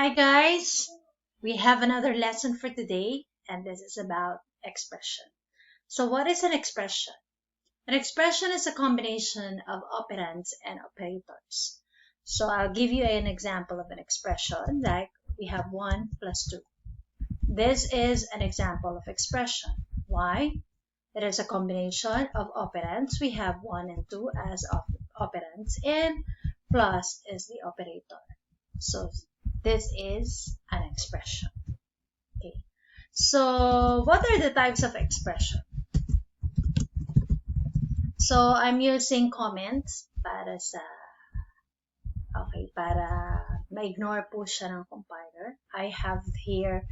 Hi guys, we have another lesson for today and this is about expression. So what is an expression? An expression is a combination of operands and operators. So I'll give you an example of an expression like we have 1 plus 2. This is an example of expression. Why? It is a combination of operands. We have 1 and 2 as operands and plus is the operator. So this is an expression. Okay. So what are the types of expression? So I'm using comments para ma-ignore po siya ng compiler. I have here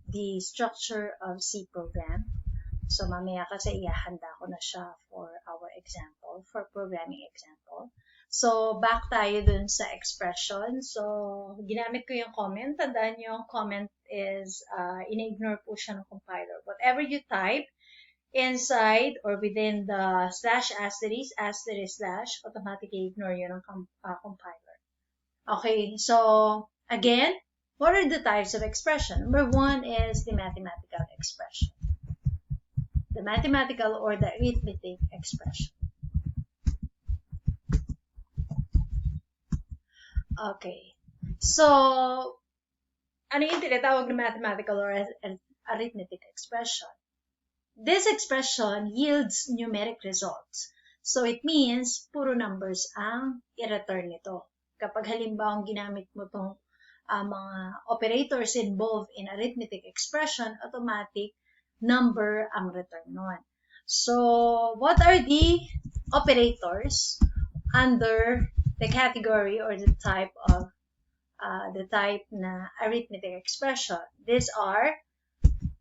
the structure of C program. So mamaya kasi ihahanda ko na siya for our example, for programming example. So back tayo dun sa expression. So ginamit ko yung comment. Tandaan nyo, yung comment is ina-ignore po siya ng compiler. Whatever you type inside or within the slash asterisk, slash, automatically ignore yun ng compiler. Okay, so again, what are the types of expression? Number 1 is the mathematical expression. The mathematical or the arithmetic expression. Okay. So, ano yung tinatawag na mathematical or arithmetic expression? This expression yields numeric results. So, it means puro numbers ang i-return nito. Kapag halimbawa ginamit mo itong mga operators involved in arithmetic expression, automatic number ang return nun. So, what are the operators under the category or the type na arithmetic expression? These are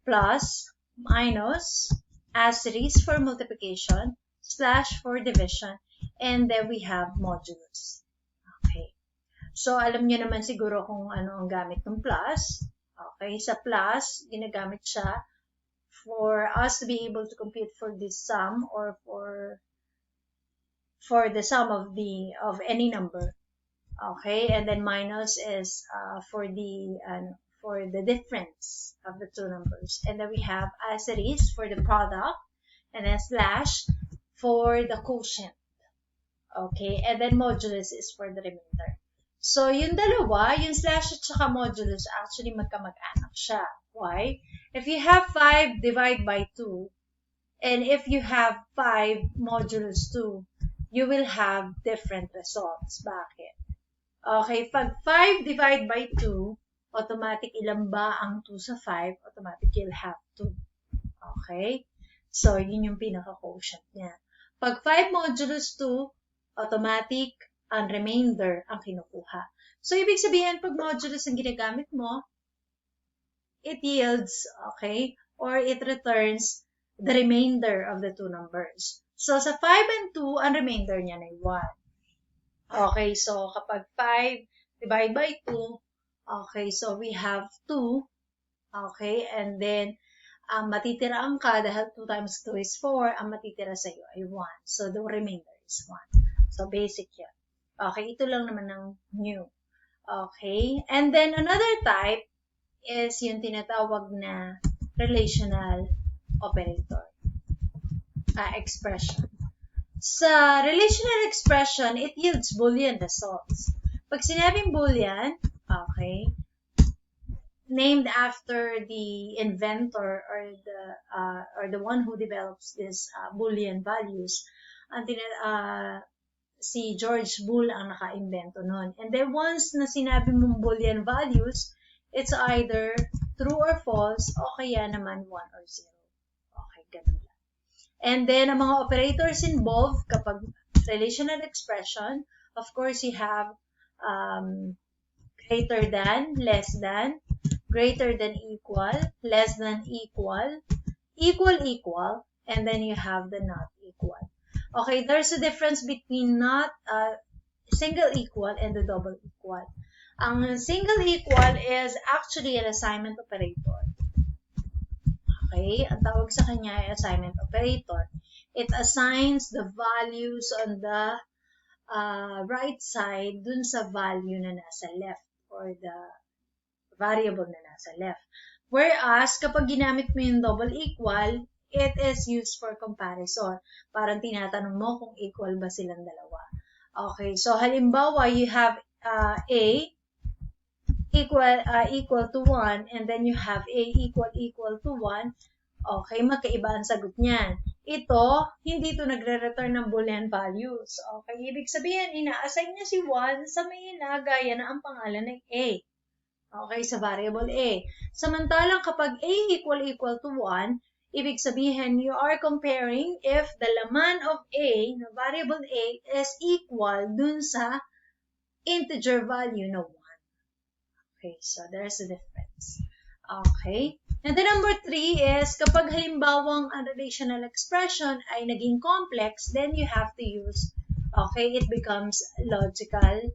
plus, minus, asterisk for multiplication, slash for division, and then we have modulus. Okay. So, alam nyo naman siguro kung ano ang gamit ng plus. Okay. Sa plus, ginagamit siya for us to be able to compute for this sum or for the sum of any number. Okay. And then minus is for the difference of the two numbers. And then we have asterisk for the product, and then slash for the quotient. Okay, and then modulus is for the remainder. So, yung dalawa, yung slash at saka modulus, actually magkamag-anak siya. Why? If you have 5, divide by 2. And if you have 5 modulus 2, you will have different results. Bakit? Okay, pag 5 divide by 2, automatic ilan ba ang 2 sa 5? Automatic you'll have 2. Okay? So, yun yung pinaka-quotient niya. Pag 5 modulus 2, automatic ang remainder ang kinukuha. So, ibig sabihin, pag modulus ang ginagamit mo, it yields, okay, or it returns the remainder of the two numbers. So, sa 5 and 2, ang remainder niya ay 1. Okay, so kapag 5 divide by 2, okay, so we have 2, okay, and then matitira ang ka, dahil 2 times 2 is 4, ang matitira sa iyo ay 1. So, the remainder is 1. So, basic yan. Okay, ito lang naman ng new. Okay, and then another type is yung tinatawag na relational operator expression. Sa relational expression, it yields Boolean results. Pag sinabing Boolean, okay, named after the inventor or the one who develops this Boolean values, si George Boole ang naka-invento nun. And then once na sinabi mong Boolean values, it's either true or false o kaya naman 1 or 0. Okay, ganun lang. And then, ang mga operators involved kapag relational expression, of course, you have greater than, less than, greater than equal, less than equal, equal, and then you have the not equal. Okay, there's a difference between not single equal and the double equal. Ang single equal is actually an assignment operator. Okay, ang tawag sa kanya ay assignment operator. It assigns the values on the right side dun sa value na nasa left or variable na nasa left. Whereas, kapag ginamit mo yung double equal, it is used for comparison. Parang tinatanong mo kung equal ba silang dalawa. Okay, so halimbawa, you have A equal to 1, and then you have A equal to 1. Okay, magkaiba ang sagot niyan. Ito, hindi ito nagre-return ng Boolean values. Okay, ibig sabihin, ina-assign niya si 1 sa may gaya na ang pangalan ng A. Okay, sa variable A. Samantalang kapag A equal to 1, ibig sabihin, you are comparing if the laman of A, na variable A, is equal dun sa integer value na 1. Okay, so there's a difference. Okay. And then number 3 is, kapag halimbawang ang relational expression ay naging complex, then you have to use, okay, it becomes logical.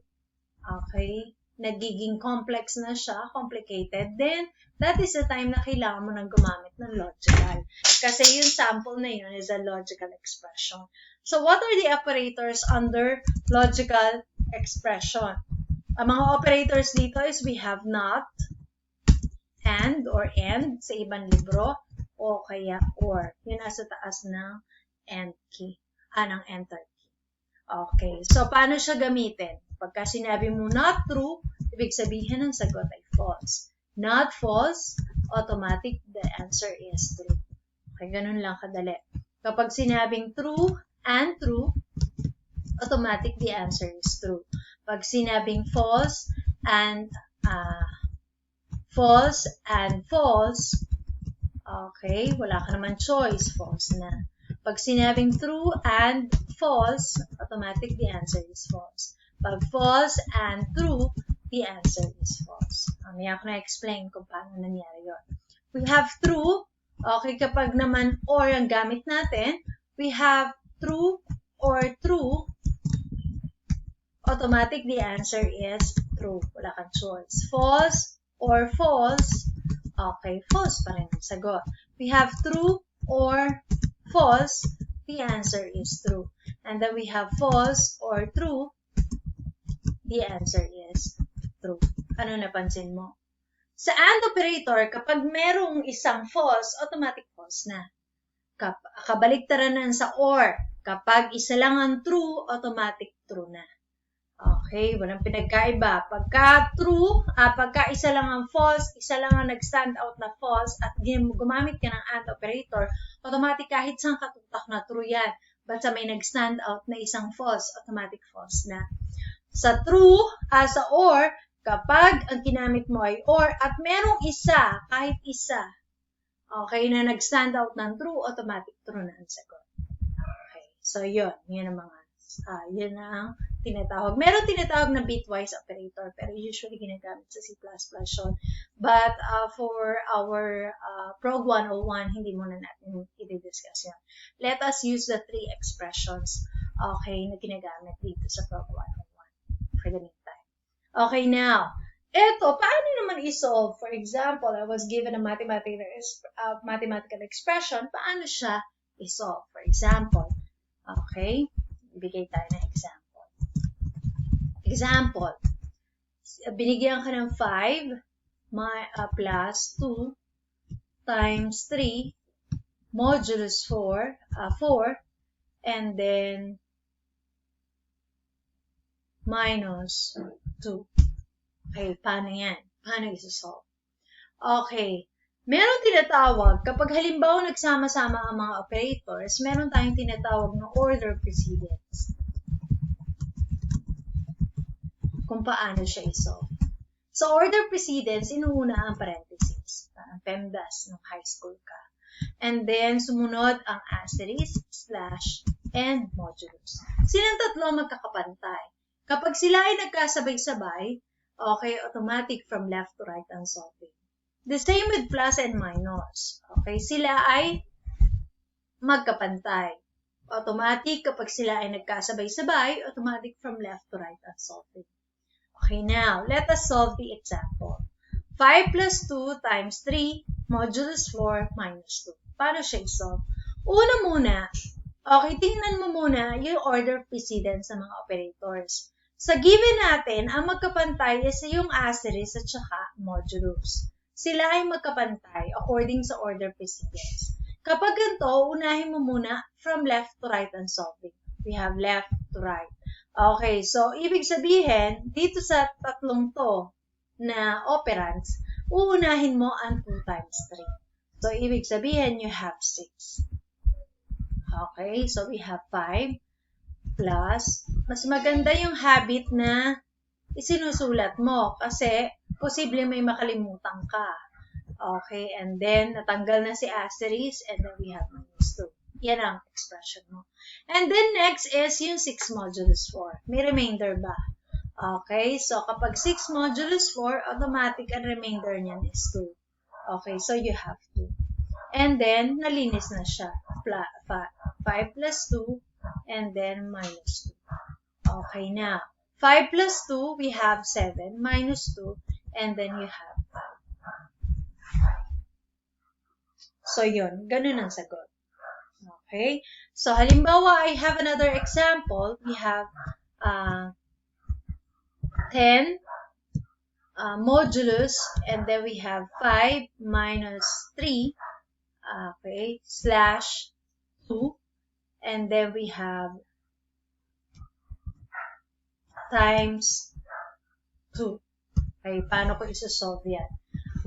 Okay. Nagiging complex na siya, complicated, then that is the time na kailangan mo nang gumamit ng logical. Kasi yung sample na yun is a logical expression. So what are the operators under logical expression? Ang mga operators dito is we have not, and or end sa ibang libro, o kaya or. Yun nasa taas ng end key, ng enter key. Okay, so paano siya gamitin? Pagka sinabi mo not true, ibig sabihin ang sagot ay false. Not false, automatic, the answer is true. Okay, ganun lang kadali. Kapag sinabing true and true, automatic, the answer is true. Pag sinabing false and false, okay, wala ka naman choice, false na. Pag sinabing true and false, automatic, the answer is false. Pag false and true, the answer is false. Mamaya ko na-explain kung paano nangyari yun. We have true. Okay, kapag naman or ang gamit natin, we have true or true. Automatic, the answer is true. Wala kang choice. False or false. Okay, false pa rin ang sagot. We have true or false. The answer is true. And then we have false or true. The answer is true. Ano napansin mo? Sa AND operator, kapag merong isang false, automatic false na. Kabaliktaran na sa OR. Kapag isa lang ang true, automatic true na. Okay, walang pinagkaiba. Pagka true, pagka isa lang ang false, isa lang ang nag-stand out na false, at gumamit ka ng AND operator, automatic kahit saan katutak na true yan. Basta may nag-stand out na isang false, automatic false na. Sa true, sa OR, kapag ang ginamit mo ay OR at merong isa, kahit isa, okay, na nag-stand out ng true, automatic true na ang sagot. Okay, so yun ang mga, yun ang tinatawag. Meron tinatawag na bitwise operator, pero usually ginagamit sa C++ yun. But for our Prog 101, hindi muna natin i-discuss yun. Let us use the 3 expressions, okay, na ginagamit dito sa Prog 101 for the meantime. Okay, now, eto, paano naman i-solve? For example, I was given a mathematical expression. Paano siya i-solve? For example, okay, ibigay tayo ng example. Example, binigyan ka ng 5 plus 2 times 3 modulus 4, and then minus 2. Okay, paano yan? Paano i-solve? Okay, meron tinatawag, kapag halimbawa nagsama-sama ang mga operators, meron tayong tinatawag na order precedence. Kung paano siya i-solve. So, order precedence, inuuna ang parentheses. Parang PEMDAS nung high school ka. And then, sumunod ang asterisk, slash, and modulus. Silang tatlo magkakapantay. Kapag sila ay nagkasabay-sabay, okay, automatic from left to right ang solving. The same with plus and minus. Okay, sila ay magkapantay. Automatic, kapag sila ay nagkasabay-sabay, automatic from left to right ang solving. Okay, now, let us solve the example. 5 plus 2 times 3 modulus 4 minus 2. Paano siya i-solve? Una muna, okay, tingnan mo muna yung order precedence sa mga operators. Sa given natin, ang magkapantay is yung asterisk at saka modulus. Sila ay magkapantay according sa order precedence. Kapag ganito, unahin mo muna from left to right ang solving. We have left to right. Okay, so ibig sabihin, dito sa tatlong to na operands, uunahin mo ang 2 times 3. So ibig sabihin, you have 6. Okay, so we have 5 plus, mas maganda yung habit na isinusulat mo kasi posible may makalimutan ka. Okay, and then natanggal na si asterisk and then we have minus 2. Yan ang expression mo. And then next is yung 6 modulus 4. May remainder ba? Okay, so kapag 6 modulus 4, automatic ang remainder niyan is 2. Okay, so you have 2. And then, nalinis na siya. 5 plus 2, and then minus 2. Okay, now, 5 plus 2, we have 7, minus 2, and then you have 5. So, yun. Ganun ang sagot. Okay? So, halimbawa, I have another example. We have 10 modulus, and then we have 5 minus 3, okay, slash 2, and then we have times 2. Okay, paano ko isa-solve yan?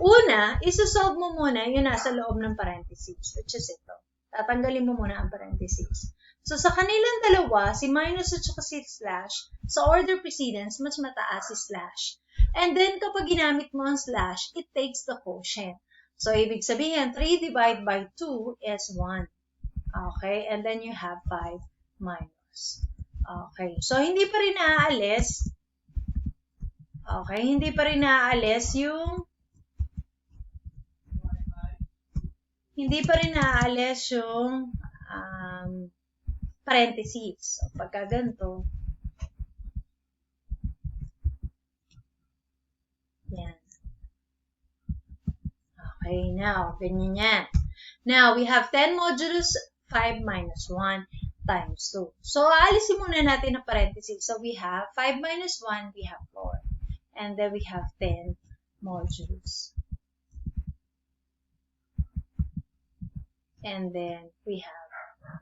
Una, isa-solve mo muna yung nasa loob ng parentheses, which is ito. Tatanggalin mo muna ang parentheses. So, sa kanilang dalawa, si minus at saka si slash, sa order precedence, mas mataas si slash. And then, kapag ginamit mo ang slash, it takes the quotient. So, ibig sabihin, 3 divided by 2 is 1. Okay? And then, you have 5 minus. Okay. So, hindi pa rin naaalis. Okay? Hindi pa rin naaalis yung parentheses. So, pagka ganito, yan. Okay, now, ganyan yan. Now, we have 10 modulus 5 minus 1 times 2. So, aalisin muna natin ang parentheses. So, we have 5 minus 1, we have 4. And then, we have 10 modulus. And then, we have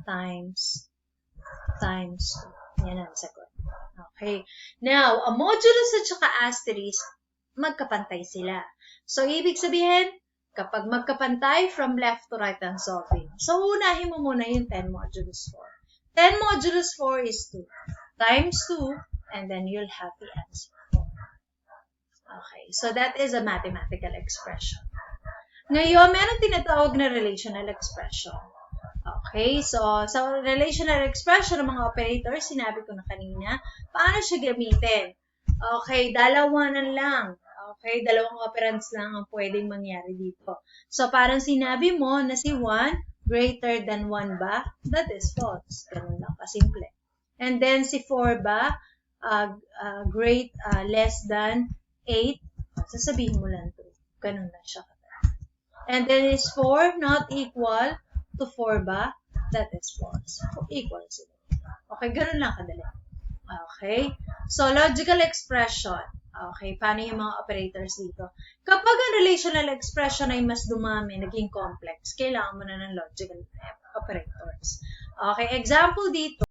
times 2. Yan ang sagot. Okay. Now, a modulus at saka asterisk, magkapantay sila. So, ibig sabihin, kapag magkapantay, from left to right ang solving. So, unahin mo muna yung 10 modulus 4. 10 modulus 4 is 2 times 2, and then you'll have the answer 4. Okay. So, that is a mathematical expression. Ngayon, meron tinatawag na relational expression. Okay, so sa relational expression ng mga operators, sinabi ko na kanina, paano siya gamitin? Okay, dalawa na lang. Okay, dalawang operands lang ang pwedeng mangyari dito. So, parang sinabi mo na si 1 greater than 1 ba? That is false. Ganun lang kasimple. And then, si 4 ba? Less than 8? Sasabihin mo lang ito. Ganun lang siya. And then, is 4 not equal to 4 ba? That is false. Equal sila. Okay, ganun lang kadali. Okay? So, logical expression. Okay, paano yung mga operators dito? Kapag ang relational expression ay mas dumami, naging complex, kailangan mo na ng logical operators. Okay, example dito,